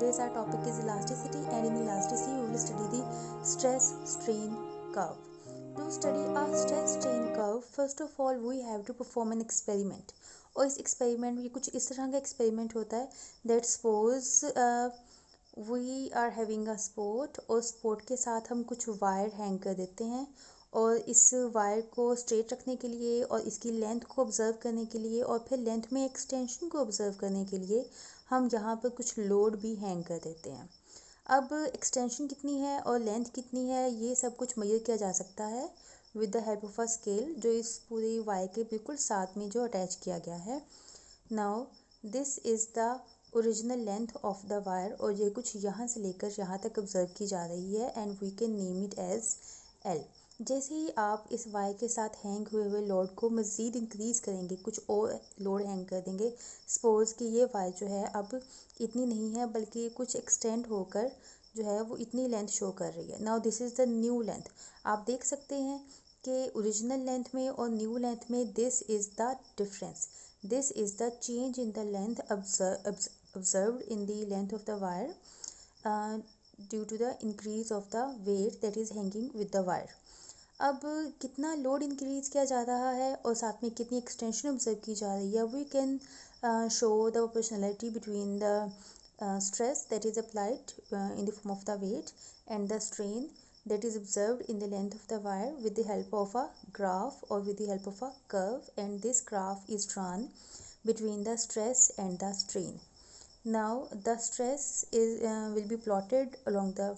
today's our topic is elasticity, and in elasticity we will study the stress strain curve. To study a stress strain curve, first of all we have to perform an experiment. और इस experiment में कुछ इस तरह का experiment होता है that suppose we are having a sport, और स्पोर्ट के साथ हम कुछ वायर हैंग कर देते हैं, और इस वायर को स्ट्रेट रखने के लिए और इसकी लेंथ को ऑब्ज़र्व करने के लिए और फिर लेंथ में एक्सटेंशन को ऑब्ज़र्व करने के लिए हम यहाँ पर कुछ लोड भी हैंग कर देते हैं। अब एक्सटेंशन कितनी है और लेंथ कितनी है ये सब कुछ मेजर किया जा सकता है with the help of a scale, जो इस पूरी वायर के बिल्कुल साथ में जो अटैच किया गया है। Now this is the original length of the wire, और ये कुछ यहाँ से लेकर यहाँ तक ऑब्जर्व की जा रही है, and we can name it as L. जैसे ही आप इस वायर के साथ हैंग हुए लोड को मज़ीद इंक्रीज़ करेंगे, कुछ और लोड हैंग कर देंगे, सपोज़ कि ये वायर जो है अब इतनी नहीं है बल्कि कुछ एक्सटेंड होकर जो है वो इतनी लेंथ शो कर रही है। Now this is the new length. आप देख सकते हैं कि ओरिजिनल लेंथ में और न्यू लेंथ में this is the difference, this is the change in the length observed in the length of the wire due to the increase of the weight that is hanging with the wire. अब कितना load increase किया जा रहा है और साथ में कितनी एक्सटेंशन ऑब्जर्व की जा रही है, we can show the proportionality between the stress that is applied in the form of the weight and the strain that is observed in the length of the wire with the help of a graph or with the help of a curve, and this graph is drawn between the stress and the strain. Now the stress is will be plotted along the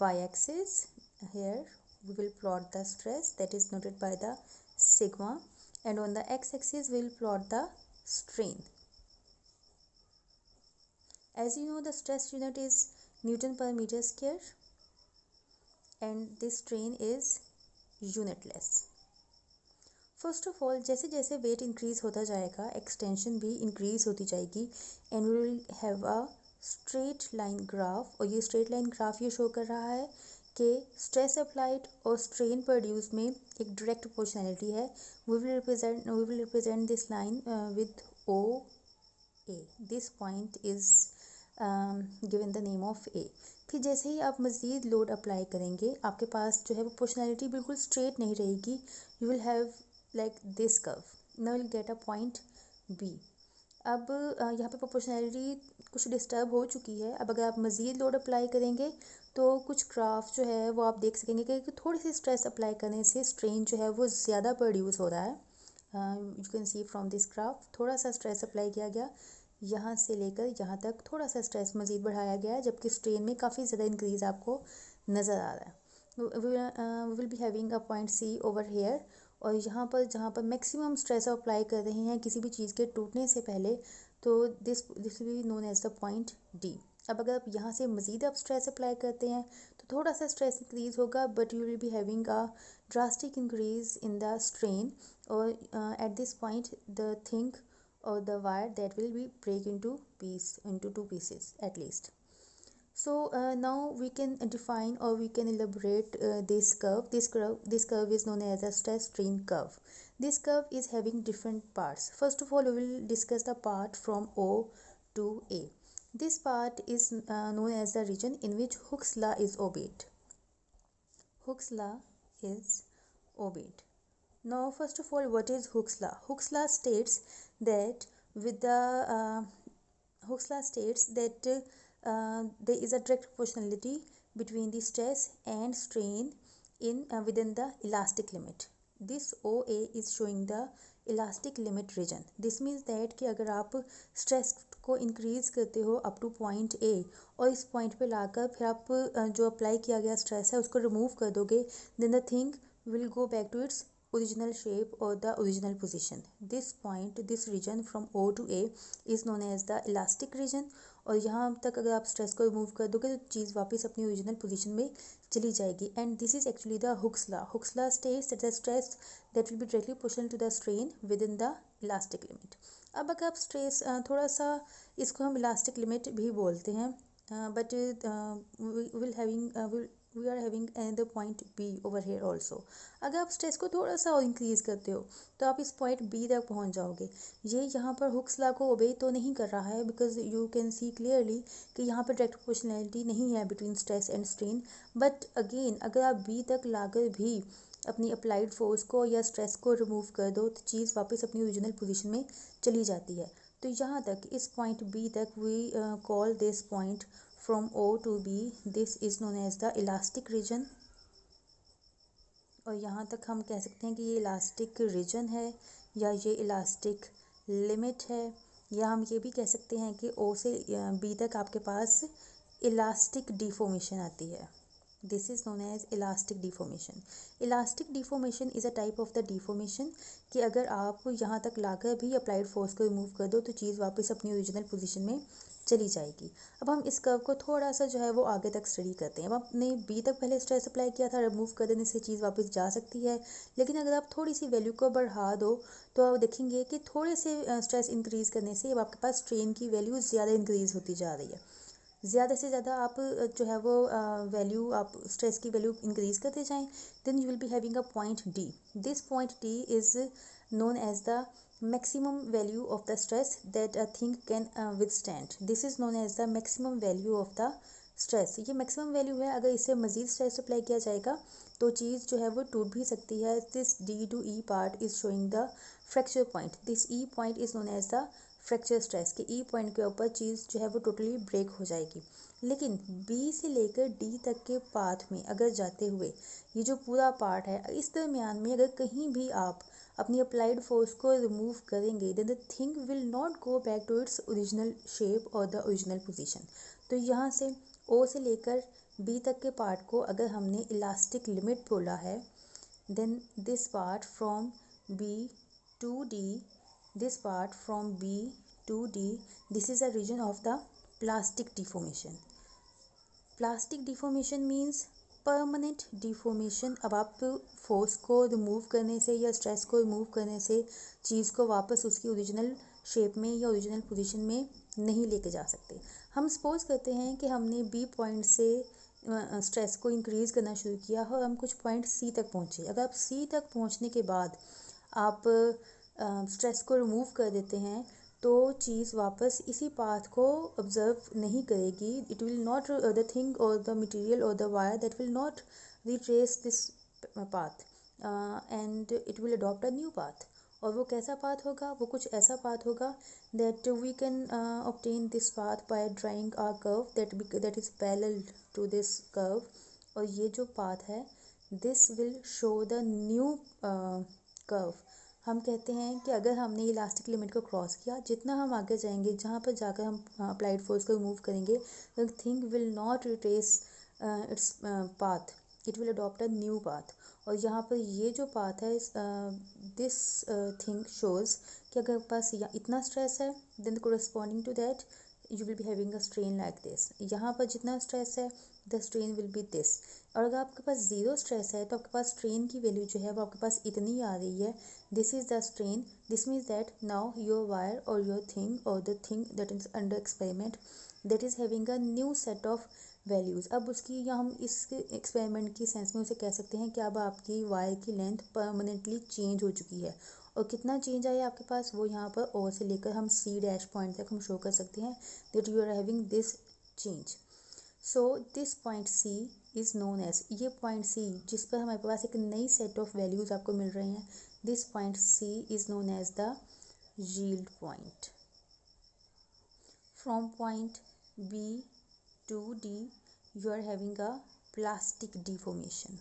y-axis. Here we will plot the stress that is noted by the sigma, and on the x-axis we will plot the strain. As you know, the stress unit is Newton per meter square, and this strain is unitless. First of all जैसे जैसे wait increase होता जाएगा extension भी increase होती जाएगी, and we will have a straight line graph, और ये straight line graph ये शो कर रहा है कि स्ट्रेस अप्लाइड और स्ट्रेन प्रोड्यूस में एक डायरेक्ट प्रोपोर्शनैलिटी है। We will represent this line with O A, this point is given the name of A. फिर जैसे ही आप मज़ीद लोड अप्लाई करेंगे आपके पास जो है प्रोपोर्शनैलिटी बिल्कुल स्ट्रेट नहीं रहेगी, you will have like this curve. Now we'll get a point B. अब यहाँ पे प्रोपोर्शनैलिटी कुछ डिस्टर्ब हो चुकी है। अब अगर आप मज़ीद लोड अप्लाई करेंगे तो कुछ ग्राफ जो है वो आप देख सकेंगे कि थोड़ी सी स्ट्रेस अप्लाई करने से स्ट्रेन जो है वो ज़्यादा प्रोड्यूस हो रहा है। You can see from this graph थोड़ा सा स्ट्रेस अप्लाई किया गया, यहाँ से लेकर यहाँ तक थोड़ा सा स्ट्रेस मज़ीद बढ़ाया गया है, जबकि स्ट्रेन में काफ़ी ज़्यादा इंक्रीज़ आपको नज़र आ रहा है। We will be having a point C over here, और यहाँ पर जहाँ पर मैक्सिमम स्ट्रेस अप्लाई कर रहे हैं किसी भी चीज़ के टूटने से पहले, तो this will be known as the point D. अब अगर आप यहाँ से मज़ीद आप स्ट्रेस अप्लाई करते हैं तो थोड़ा सा स्ट्रेस इंक्रीज़ होगा, but you will be having a drastic increase in the strain, और at this point the thing or the wire that will be break into two pieces at least. So now we can define or we can elaborate this curve. This curve is known as a stress strain curve. This curve is having different parts. First of all, we will discuss the part from O to A. This part is known as the region in which Hooke's law is obeyed. Hooke's law is obeyed. Now, first of all, what is Hooke's law? Hooke's law states that there is a direct proportionality between the stress and strain in within the elastic limit. This OA is showing the elastic limit region. This means that कि अगर आप stress को increase करते हो up to point A, और इस point पे लाकर फिर आप जो apply किया गया stress है उसको remove कर दोगे, then the thing will go back to its original shape or the original position. This point, this region from O to A is known as the elastic region, और यहाँ तक अगर आप स्ट्रेस को रिमूव कर दोगे तो चीज़ वापस अपनी ओरिजिनल पोजीशन में चली जाएगी, and this is actually the Hooke's law. Hooke's law states that the stress that will be directly proportional to the strain within the elastic limit. अब अगर आप स्ट्रेस थोड़ा सा इसको हम इलास्टिक लिमिट भी बोलते हैं, but we are having another point B over here also. अगर आप स्ट्रेस को थोड़ा सा और इंक्रीज़ करते हो तो आप इस पॉइंट बी तक पहुंच जाओगे। ये यहाँ पर हुक्स लॉ को ओबे तो नहीं कर रहा है, because you can see clearly कि यहाँ पर डायरेक्ट प्रोपोर्शनैलिटी नहीं है between stress and strain. But again अगर आप बी तक लाकर भी अपनी अप्लाइड फोर्स को या स्ट्रेस को रिमूव कर दो तो चीज़ वापस अपनी ओरिजिनल पोजीशन में चली जाती है। तो यहाँ तक इस पॉइंट बी तक we call this point from O to B, this is known as the elastic region। और यहाँ तक हम कह सकते हैं कि ये इलास्टिक रीजन है या ये इलास्टिक लिमिट है, या हम ये भी कह सकते हैं कि O से B तक आपके पास इलास्टिक डिफॉर्मेशन आती है। This is known as elastic deformation. Elastic deformation is a type of the deformation कि अगर आप यहाँ तक लाकर भी अप्लाइड फोर्स को रिमूव कर दो तो चीज़ वापस अपनी ओरिजिनल पोजीशन में चली जाएगी। अब हम इस कर्व को थोड़ा सा जो है वो आगे तक स्टडी करते हैं। अब आपने बी तक पहले स्ट्रेस अप्लाई किया था, रिमूव कर देने से चीज़ वापस जा सकती है, लेकिन अगर आप थोड़ी सी वैल्यू को बढ़ा दो तो आप देखेंगे कि थोड़े से स्ट्रेस इंक्रीज़ करने से अब आपके पास स्ट्रेन की वैल्यू ज़्यादा इंक्रीज़ होती जा रही है। ज़्यादा से ज़्यादा आप जो है वो वैल्यू आप स्ट्रेस की वैल्यू इंक्रीज़ करते जाएं, then you will be having a point D. This point D is known as the maximum value of the stress that a thing can withstand। this is known as the maximum value of the stress। ये maximum value है, अगर इसे मज़ीद stress apply किया जाएगा तो चीज़ जो है वो टूट भी सकती है। this D to E part is showing the fracture point। this E point is known as the fracture stress कि E point के ऊपर चीज़ जो है वो टोटली ब्रेक हो जाएगी। लेकिन B से लेकर D तक के पाथ में अगर जाते हुए ये जो पूरा पार्ट है, इस दरमियान में अगर कहीं भी आप अपनी अप्लाइड फोर्स को रिमूव करेंगे then the thing will not go back to its original shape और द ओरिजिनल पोजीशन। तो यहाँ से ओ से लेकर बी तक के पार्ट को अगर हमने इलास्टिक लिमिट बोला है, then this part from B to D, this part from B to D, this is a region of the plastic deformation. Plastic deformation means permanent deformation. अब आप फोर्स को रिमूव करने से या स्ट्रेस को remove करने से चीज़ को वापस उसकी ओरिजिनल शेप में या ओरिजिनल पोजीशन में नहीं लेके जा सकते। हम सपोज करते हैं कि हमने बी पॉइंट से स्ट्रेस को इंक्रीज़ करना शुरू किया और हम कुछ पॉइंट सी तक पहुँचे। अगर आप सी तक पहुँचने के बाद आप स्ट्रेस को रिमूव कर देते हैं तो चीज़ वापस इसी पाथ को ऑब्जर्व नहीं करेगी। It will not the thing और द मटेरियल और the wire that will not retrace this path and it will adopt a new path. और वो कैसा पाथ होगा? वो कुछ ऐसा पाथ होगा that we can obtain this path by drawing a curve that is parallel to this curve. और ये जो पाथ है this will show the new curve. हम कहते हैं कि अगर हमने इलास्टिक लिमिट को क्रॉस किया, जितना हम आगे जाएंगे, जहाँ पर जाकर हम अप्लाइड फोर्स को रिमूव करेंगे, the thing will not retrace its path, it will adopt a new path. और यहाँ पर ये जो पाथ है दिस थिंग शोज़ कि अगर पास इतना स्ट्रेस है then corresponding to that you will be having a strain like this. यहाँ पर जितना स्ट्रेस है the strain will be this. और अगर आपके पास ज़ीरो स्ट्रेस है तो आपके पास स्ट्रेन की वैल्यू जो है वो आपके पास इतनी आ रही है। This is the strain. This means that now your wire और योर थिंग और the thing that is under experiment that is having a new set of values. अब उसकी या हम इस एक्सपेरिमेंट की सेंस में उसे कह सकते हैं कि अब आपकी वायर की लेंथ परमानेंटली चेंज हो चुकी है। और कितना चेंज आया आपके पास वो यहाँ पर ओ से लेकर हम सी डैश पॉइंट तक हम शो कर सकते हैं that you are having this change. So this point C is known as, ये पॉइंट सी जिस पर हमारे पास एक नई सेट ऑफ वैल्यूज़ आपको मिल रही हैं, this point C is known as the yield point. From point B to D you are having a plastic deformation.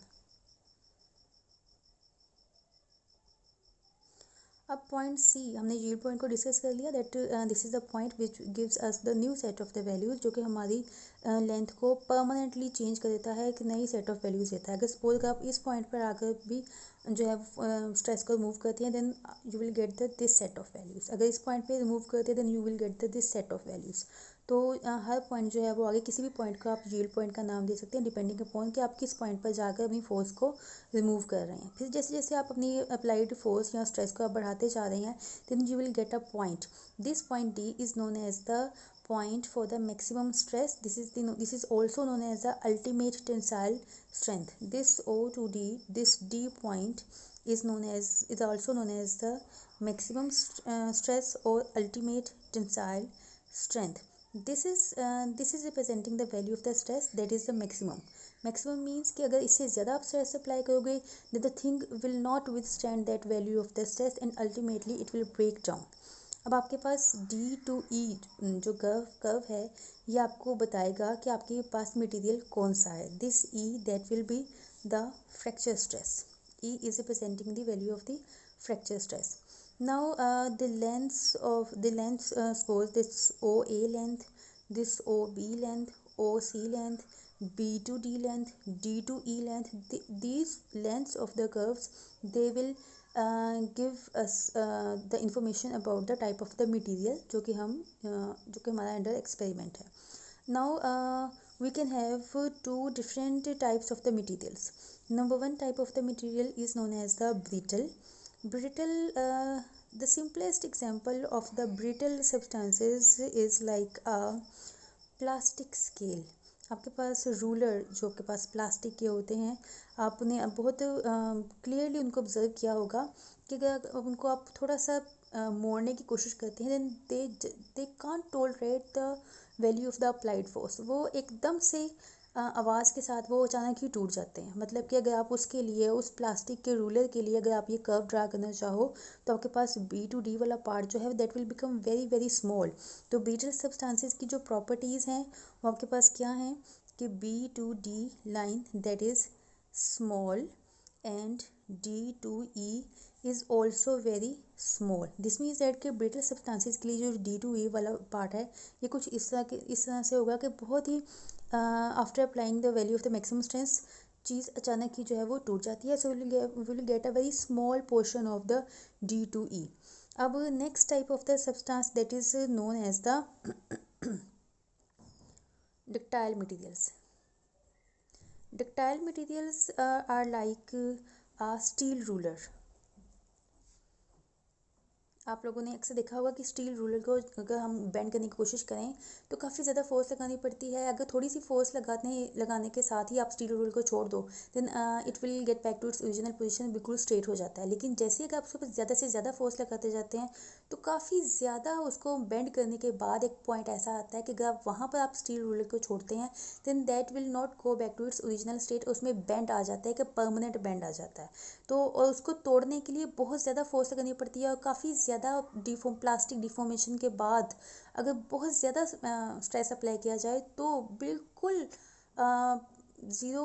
अब पॉइंट सी हमने यील्ड पॉइंट को डिस्कस कर लिया that this is the point which gives us the new set of the values, जो कि हमारी length को permanently change कर देता है, एक नई सेट ऑफ वैल्यूज़ देता है। अगर सपोज आप इस पॉइंट पर आकर भी जो है स्ट्रेस को रिमूव करती हैं then you will get the this set of values. अगर इस पॉइंट पे रिमूव करते हैं then you will get the this set of values. तो हर पॉइंट जो है वो आगे किसी भी पॉइंट को आप यील्ड पॉइंट का नाम दे सकते हैं डिपेंडिंग अपॉन कि आप किस पॉइंट पर जाकर अपनी फोर्स को रिमूव कर रहे हैं। फिर जैसे जैसे आप अपनी अप्लाइड फोर्स या स्ट्रेस को आप बढ़ाते जा रहे हैं then you will get a point. This point D is known as the point for the maximum stress. This is also known as the ultimate tensile strength. This O to D, this D point is also known as the maximum stress or ultimate tensile strength. This is representing the value of the stress, that is the maximum. Maximum means कि अगर इससे ज़्यादा आप stress apply करोगे then the thing will not withstand that value of the stress and ultimately it will break down. अब आपके पास D to E जो curve है ये आपको बताएगा कि आपके पास मटेरियल कौन सा है. This E that will be the fracture stress. E is representing the value of the fracture stress. Now the lengths suppose this OA length, this OB length, OC length, B to D length, D to E length. These lengths of the curves, they will give us the information about the type of the material जो कि हमारा under experiment है. Now we can have two different types of the materials. Number one type of the material is known as the brittle. The simplest example of the brittle substances is like a plastic scale. आपके पास ruler जो आपके पास plastic के होते हैं, आपने बहुत clearly उनको observe किया होगा कि अगर उनको आप थोड़ा सा मोड़ने की कोशिश करते हैं then they can't tolerate the value of the applied force. वो एकदम से आवाज़ के साथ वो अचानक ही टूट जाते हैं. मतलब कि अगर आप उसके लिए उस प्लास्टिक के रूलर के लिए अगर आप ये कर्व ड्रा करना चाहो तो आपके पास B to D वाला पार्ट जो है that will become very very small. तो ब्रिटल सब्सटेंसेस की जो प्रॉपर्टीज़ हैं वो आपके पास क्या हैं कि B to D line that is small and D to E is also very small. This means that कि ब्रिटल सब्सटेंसेस के लिए जो D to E वाला पार्ट है ये कुछ इस तरह से होगा कि बहुत ही after applying the value of the maximum strength चीज़ अचानक ही जो है वो टूट जाती है. So will get a very small portion of the D to E. अब next type of the substance that is known as the ductile materials. Ductile materials are like a steel ruler. आप लोगों ने अक्सर देखा होगा कि steel ruler को अगर हम बेंड करने की कोशिश करें तो काफ़ी ज़्यादा फोर्स लगानी पड़ती है. अगर थोड़ी सी फोर्स लगाने के साथ ही आप स्टील रूलर को छोड़ दो then it will get back to its original position, बिल्कुल स्ट्रेट हो जाता है. लेकिन जैसे अगर आप उसके ऊपर ज़्यादा से ज़्यादा फोर्स लगाते जाते हैं तो काफ़ी ज़्यादा उसको बेंड करने के बाद एक पॉइंट ऐसा आता है कि अगर आप वहाँ पर आप स्टील रूलर को छोड़ते हैं then that will not go back to its original state. उसमें बेंड आ जाता है कि परमानेंट बेंड आ जाता है. तो और उसको तोड़ने के लिए बहुत ज़्यादा फोर्स लगानी पड़ती है और काफ़ी ज़्यादा प्लास्टिक डिफॉर्मेशन के बाद अगर बहुत ज़्यादा स्ट्रेस अप्लाई किया जाए तो बिल्कुल ज़ीरो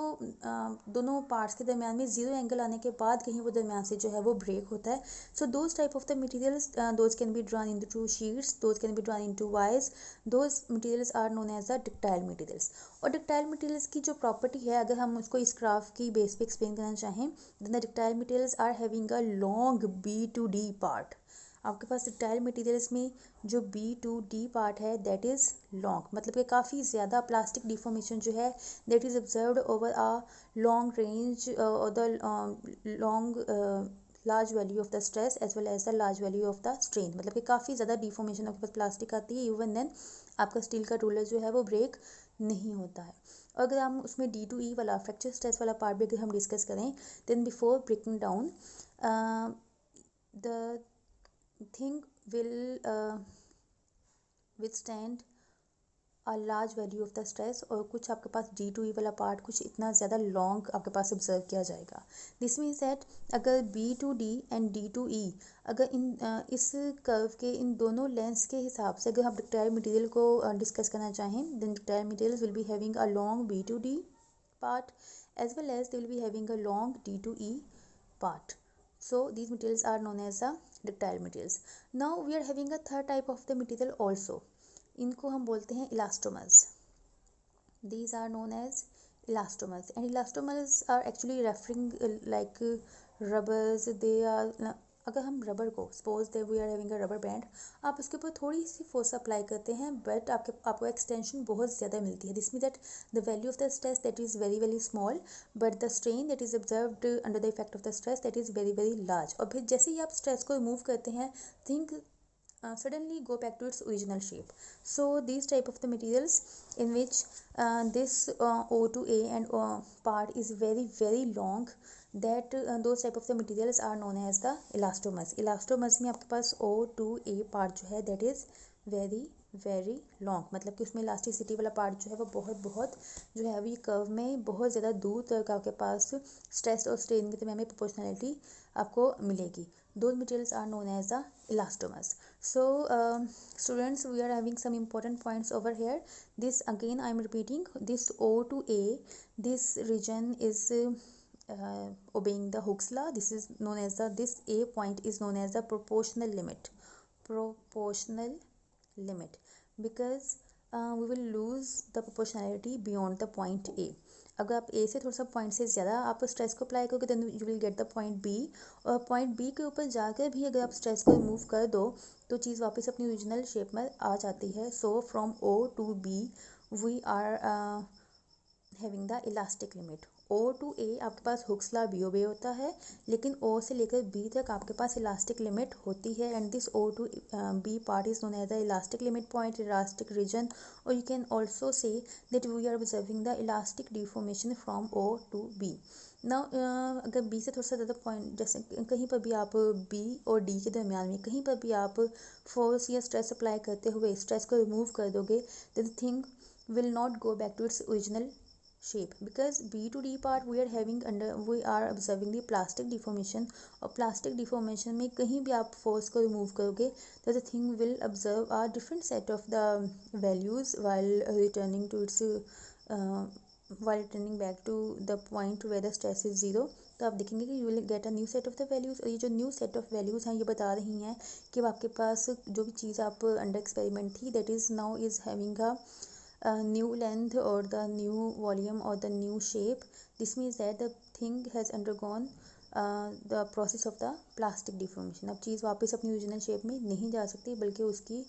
दोनों पार्ट्स के दरमियान में ज़ीरो एंगल आने के बाद कहीं वो दरमियान से जो है वो ब्रेक होता है. So those type of the materials those can be drawn into sheets, those can be drawn into wires. Those materials are known as the ductile materials. और डक्टाइल मटेरियल्स की जो property है अगर हम उसको इस graph की base पे एक्सप्लेन करना चाहें then the ductile materials are having a long B to D part. आपके पास डक्टाइल मटेरियल्स में जो B to D पार्ट है दैट इज़ लॉन्ग. मतलब कि काफ़ी ज़्यादा प्लास्टिक डिफॉर्मेशन जो है that is observed over a long range और the long large value of the stress as well as the large value of the strain. मतलब कि काफ़ी ज़्यादा डिफॉर्मेशन आपके पास प्लास्टिक आती है इवन देन आपका स्टील का रूलर जो है वो ब्रेक नहीं होता है. और अगर हम उसमें D to E वाला फ्रैक्चर स्ट्रेस वाला पार्ट भी अगर हम डिस्कस करें then before breaking down the thing will withstand a large value of the stress. और कुछ आपके पास D to E वाला पार्ट कुछ इतना ज़्यादा लॉन्ग आपके पास ऑब्जर्व किया जाएगा. दिस मीन्स दैट अगर B to D and D to E अगर इस कर्व के इन दोनों लेंथ्स के हिसाब से अगर आप डक्टाइल मटेरियल को डिस्कस करना चाहें then ductile materials will be having a long B to D part as well as they will be having a long D to E part. So these materials are known as the ductile materials. Now we are having a third type of the material also. इनको हम बोलते हैं elastomers. These are known as elastomers and elastomers are actually referring like rubbers. They are अगर हम rubber को suppose they we are having a rubber band आप उसके ऊपर थोड़ी सी फोर्स अप्लाई करते हैं बट आपको एक्सटेंशन बहुत ज़्यादा मिलती है. This mean that the value of the stress that is very very small but the strain that is observed under the effect of the stress that is very very large. और फिर जैसे ही आप stress को remove करते हैं think suddenly go back to its original shape. So these type of the materials in which this O to A and part is very long, that those type of the materials are known as the elastomers. Elastomers में आपके पास O to A part जो है that is very long, मतलब कि उसमें elasticity वाला part जो है वो बहुत जो है वो कर्व में बहुत ज़्यादा दूर तक आपके पास स्ट्रेस और स्ट्रेन के में प्रोपोर्शनलिटी आपको मिलेगी. Those materials are known as the elastomers. So students, we are having some important points over here. This again I am repeating, this O to A, this region is obeying the Hooke's law. This is known as the, this A point is known as the proportional limit because we will lose the proportionality beyond the point A. अगर आप A से थोड़ा सा point से ज़्यादा आप stress को apply करोगे then you will get the point B, और पॉइंट B के ऊपर जाकर भी अगर आप स्ट्रेस को रिमूव कर दो तो चीज़ वापस अपनी ओरिजिनल शेप में आ जाती है. So from O to B we are having the elastic limit. O to A आपके पास हुक्स लॉ भी ओबे होता है, लेकिन O से लेकर B तक आपके पास इलास्टिक लिमिट होती है. And this O to B part is known as the elastic limit point, elastic region, और you can also say that we are observing the elastic deformation from O to B. ना अगर B से थोड़ा सा ज़्यादा point, जैसे कहीं पर भी आप B और D के दरमियान में कहीं पर भी आप फोर्स या स्ट्रेस अप्लाई करते हुए स्ट्रेस को रिमूव कर दोगे the thing will not go back to its original shape, because B to D part we are observing the plastic deformation, और plastic deformation में कहीं भी आप force को remove करोगे तो the thing will observe a different set of the values while returning back to the point where the stress is zero. तो आप देखेंगे कि you will get a new set of the values, और ये जो new set of values हैं ये बता रही हैं कि आपके पास जो भी चीज़ आप अंडर एक्सपेरिमेंट थी that is now is having a new length or the new volume or the new shape. This means that the thing has undergone the process of the plastic deformation. अब चीज़ वापस अपनी original shape में नहीं जा सकती, बल्कि उसकी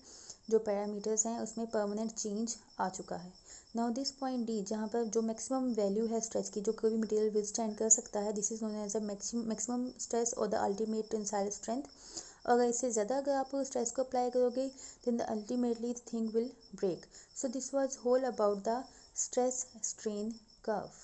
जो पैरामीटर्स हैं उसमें परमानेंट चेंज आ चुका है. नाउ दिस पॉइंट डी, जहाँ पर जो मैक्सिमम वैल्यू है स्ट्रेस की जो कोई भी मटेरियल विथस्टैंड कर सकता है, this is known as a maximum stress और द अल्टीमेट टेंसाइल स्ट्रेंथ. अगर इससे ज़्यादा अगर आप स्ट्रेस को अप्लाई करोगे then the ultimately the thing will break. So this was whole about the stress strain curve.